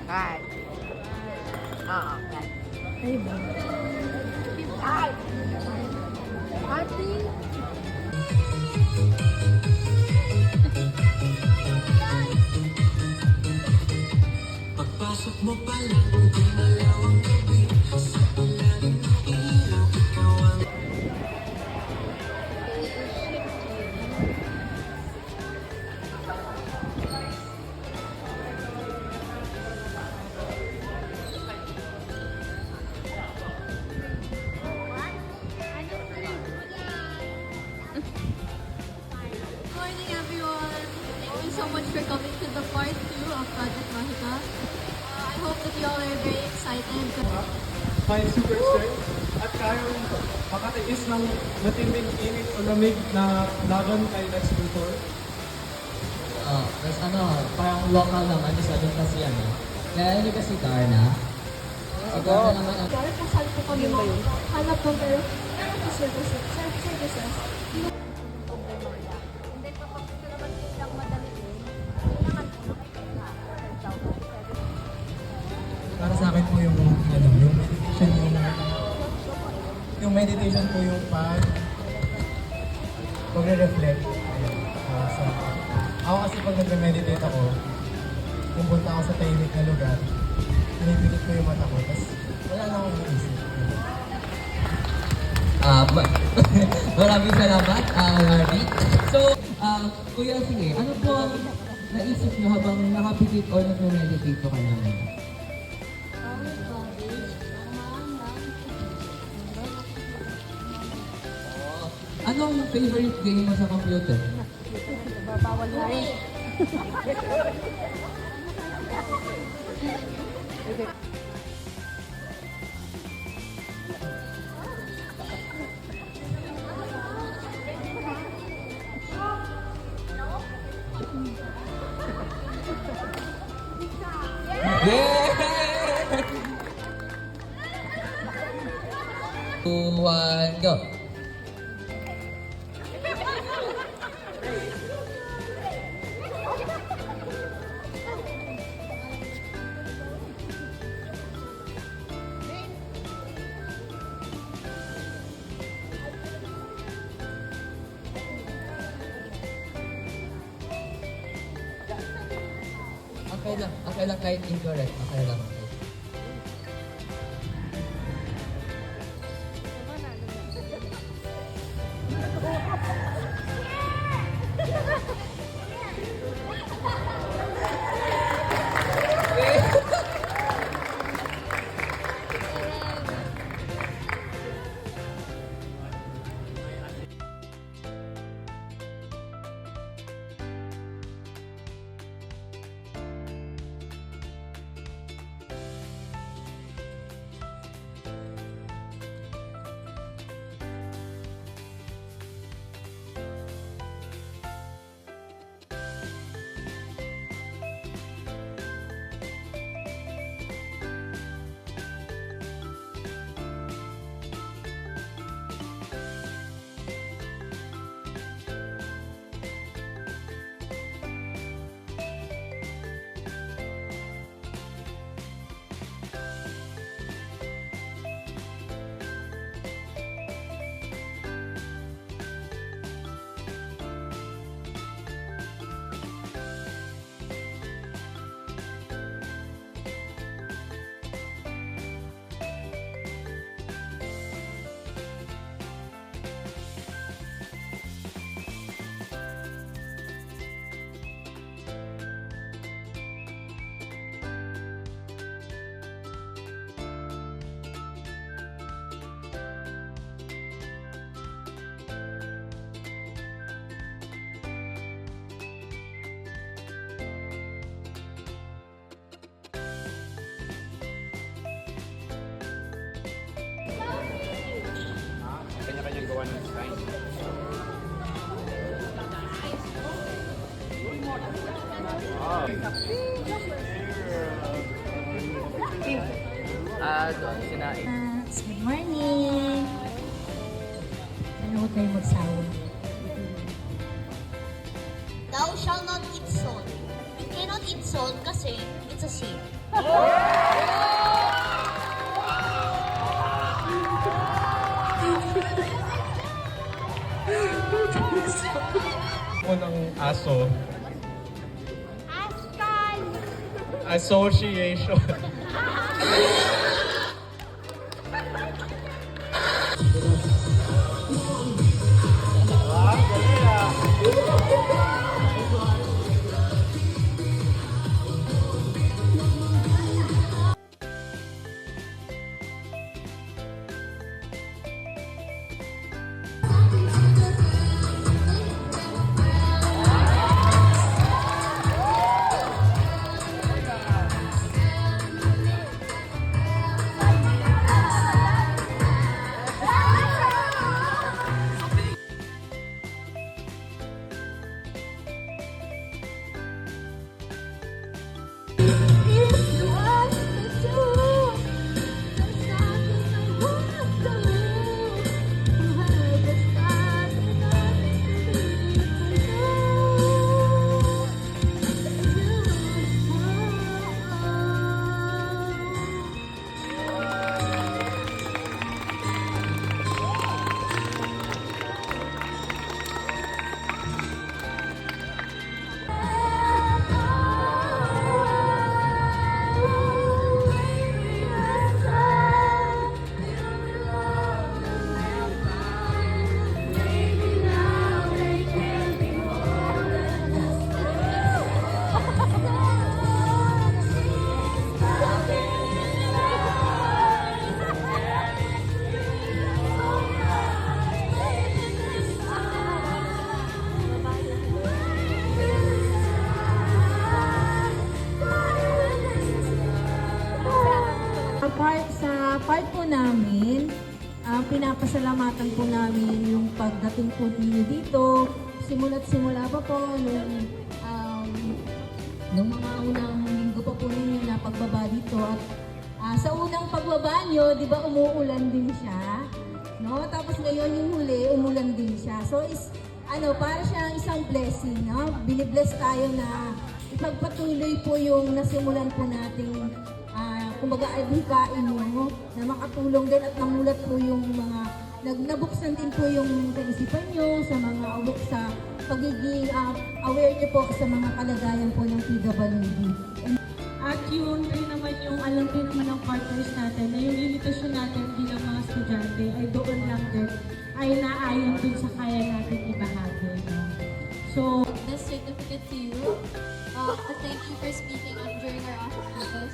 Right. Oo, yan. Ay, ba? Ay! Ate! Pagpasok mo pa lang, gumalaw ang gabi. Sa ilalim ng ilaw, ikaw ang... Good morning, everyone! Thank you so much for coming to the part 2 of Project Mahika. I hope that you all are very excited. May superstar at kayang makatiis ng matinding init o lamig na laban kay Lex Luthor. Tapos parang local naman, isa doon kasi Kaya hindi kasi Darna. Si Darna naman ang... Dahil kasal po kami hanap ng services. Hindi pa pag naman silang madali din. Kailangan po na Para sa akin po yung meditation po yung pagre-reflect. So, ako kasi pag nagre-meditate ako, pupunta ako sa tahimik na lugar, pinipikit ko yung mata ko, tapos wala na akong iisip. Maraming salamat, Larry. So, Kuya, sige, ano po ang naisip nyo habang nakapikit o nag-meditate po kayo naman? Anong favorite game mo sa computer? Bawal na rin. Yeah! 2, 1, go! Okay lang kahit incorrect. Okay lang. Kanya-kanyang gawa ng design. Doon sinain. Good morning! Ano huwag kayo magsawa? Thou shall not eat salt. You cannot eat salt kasi It's a she. Ako ng aso. Ashkan! Association. Sa part po namin, pinapasalamatan po namin yung pagdating po ninyo dito. Simula't simula pa po nung mga unang linggo pa po ninyo na pagbaba dito. At sa unang pagbaba nyo, di ba umuulan din siya? No? Tapos ngayon yung huli, umulan din siya. So para siyang isang blessing. No? Binibless tayo na ipagpatuloy po yung nasimulan po nating kumbaga adhikain mo na makatulong din at namulat po yung mga nabuksan din po yung kaisipan nyo sa mga sa pagiging aware nyo po sa mga kalagayan po ng PWD. At yun rin naman yung alam din naman ng partners natin na yung limitasyon natin bilang mga estudyante ay doon lang din ay naayon dun sa kaya natin ibahagi. No? So, This certificate to you. Thank you for speaking up during our office campus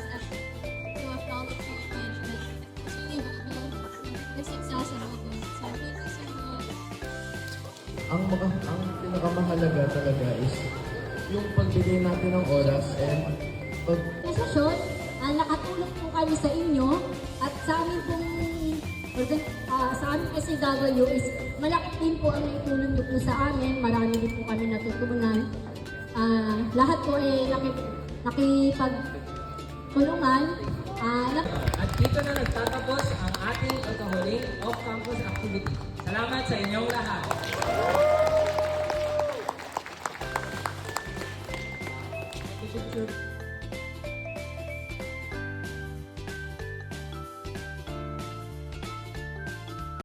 and to acknowledge your engagement. It's really valuable. Your success and all this. So thank you so much. Ang pinakamahalaga talaga is yung pagbigay natin ng oras and Session, nakatulong po kami sa inyo at sa amin pong sa amin kasi W is malaki din po ang naitulong niyo po sa amin. Marami din po kami natutunan. Lahat po ay nakipagtulungan. At dito na nagtatapos ang ating pagkahuling off-campus activity. Salamat sa inyong lahat.